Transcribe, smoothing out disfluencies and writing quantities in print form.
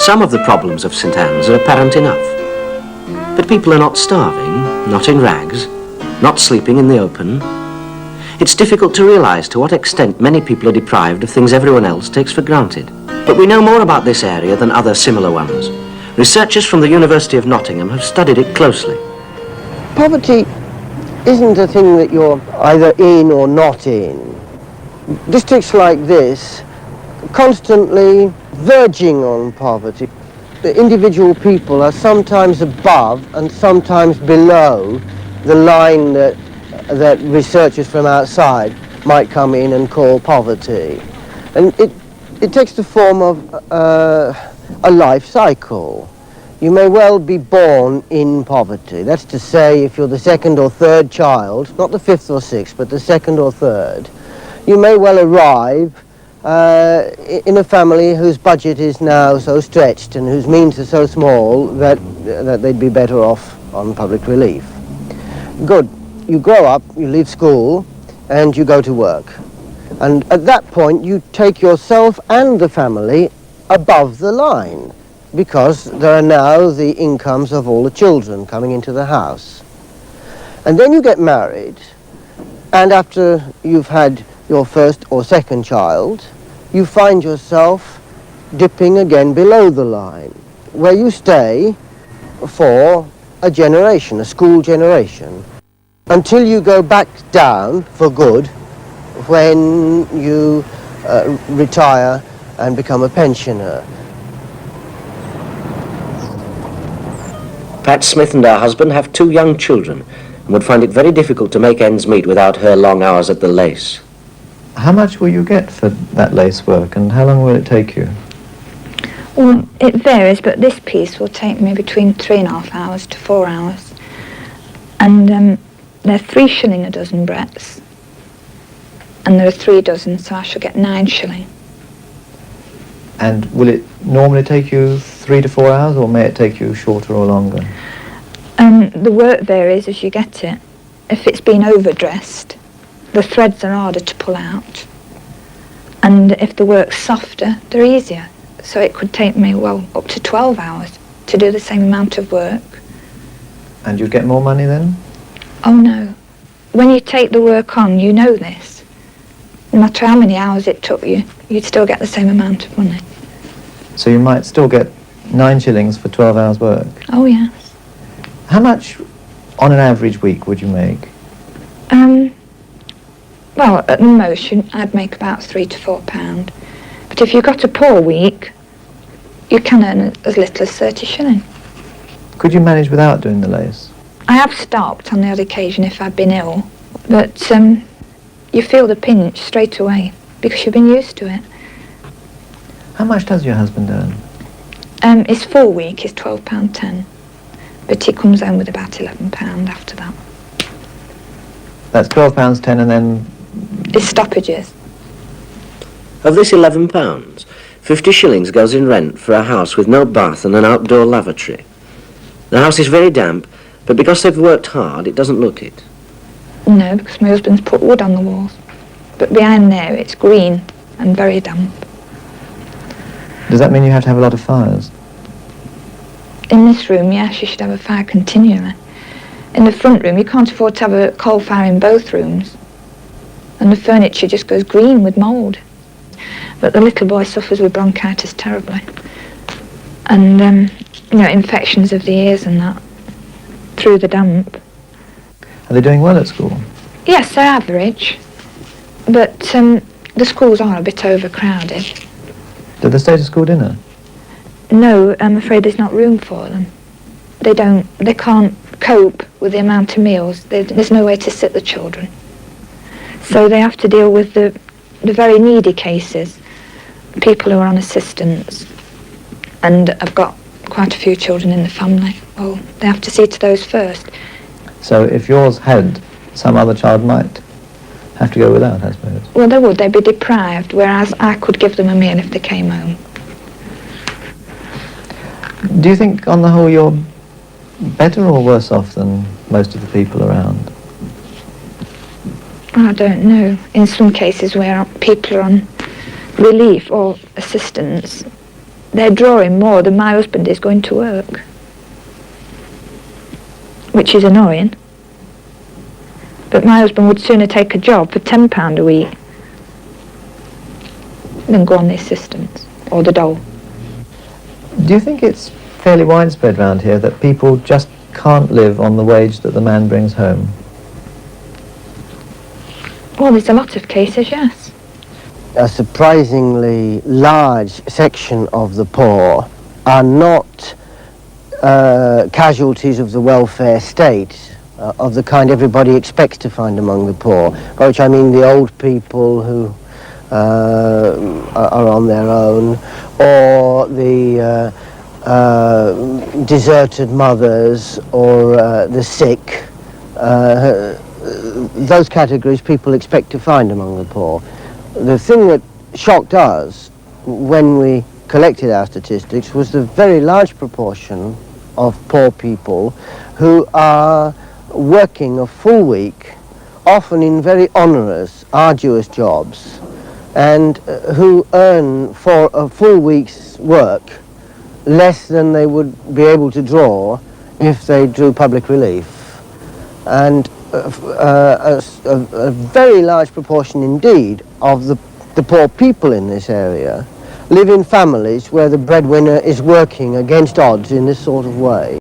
Some of the problems of St Anne's are apparent enough. But people are not starving, not in rags, not sleeping in the open. It's difficult to realise to what extent many people are deprived of things everyone else takes for granted. But we know more about this area than other similar ones. Researchers from the University of Nottingham have studied it closely. Poverty isn't a thing that you're either in or not in. Districts like this constantly verging on poverty. The individual people are sometimes above and sometimes below the line that researchers from outside might come in and call poverty. And it takes the form of a life cycle. You may well be born in poverty. That's to say, if you're the second or third child, not the fifth or sixth, but the second or third, you may well arrive in a family whose budget is now so stretched and whose means are so small that they'd be better off on public relief. Good. You grow up, you leave school, and you go to work. And at that point, you take yourself and the family above the line, because there are now the incomes of all the children coming into the house. And then you get married, and after you've had your first or second child, you find yourself dipping again below the line, where you stay for a generation, a school generation, until you go back down for good when you retire and become a pensioner. Pat Smith and her husband have 2 young children and would find it very difficult to make ends meet without her long hours at the lace. How much will you get for that lace work, and how long will it take you? Well, it varies, but this piece will take me between 3.5 hours to 4 hours. And they're 3 shilling a dozen breadths, and there are 3 dozen, so I shall get 9 shilling. And will it normally take you 3 to 4 hours, or may it take you shorter or longer? The work varies as you get it. If it's been overdressed, the threads are harder to pull out. And if the work's softer, they're easier. So it could take me, well, up to 12 hours to do the same amount of work. And you get more money then? Oh no. When you take the work on, you know this. No matter how many hours it took you, you'd still get the same amount of money. So you might still get 9 shillings for 12 hours work? Oh yes. How much on an average week would you make? Well, at the most, I'd make about £3 to £4. But if you've got a poor week, you can earn as little as 30 shilling. Could you manage without doing the lace? I have stopped on the odd occasion if I've been ill, but you feel the pinch straight away because you've been used to it. How much does your husband earn? His full week is £12.10, but he comes home with about £11 after that. That's £12.10 and then... His stoppages. Of this £11, 50 shillings goes in rent for a house with no bath and an outdoor lavatory. The house is very damp, but because they've worked hard, it doesn't look it. No, because my husband's put wood on the walls. But behind there, it's green and very damp. Does that mean you have to have a lot of fires? In this room, yes, you should have a fire continually. In the front room, you can't afford to have a coal fire in both rooms. And the furniture just goes green with mould. But the little boy suffers with bronchitis terribly. And, infections of the ears and that, through the damp. Are they doing well at school? Yes, they're average. But the schools are a bit overcrowded. Do they stay to school dinner? No, I'm afraid there's not room for them. They can't cope with the amount of meals. There's no way to sit the children. So they have to deal with the very needy cases, people who are on assistance, and have got quite a few children in the family. Well, they have to see to those first. So if yours had, some other child might have to go without, I suppose? Well, they would. They'd be deprived, whereas I could give them a meal if they came home. Do you think, on the whole, you're better or worse off than most of the people around? I don't know. In some cases where people are on relief or assistance, they're drawing more than my husband is going to work, which is annoying. But my husband would sooner take a job for £10 a week than go on the assistance or the dole. Do you think it's fairly widespread around here that people just can't live on the wage that the man brings home? Well, there's a lot of cases, yes. A surprisingly large section of the poor are not casualties of the welfare state, of the kind everybody expects to find among the poor, by which I mean the old people who are on their own, or the deserted mothers, or the sick. Those categories people expect to find among the poor. The thing that shocked us when we collected our statistics was the very large proportion of poor people who are working a full week, often in very onerous, arduous jobs, and who earn for a full week's work less than they would be able to draw if they drew public relief. And a very large proportion indeed of the poor people in this area live in families where the breadwinner is working against odds in this sort of way.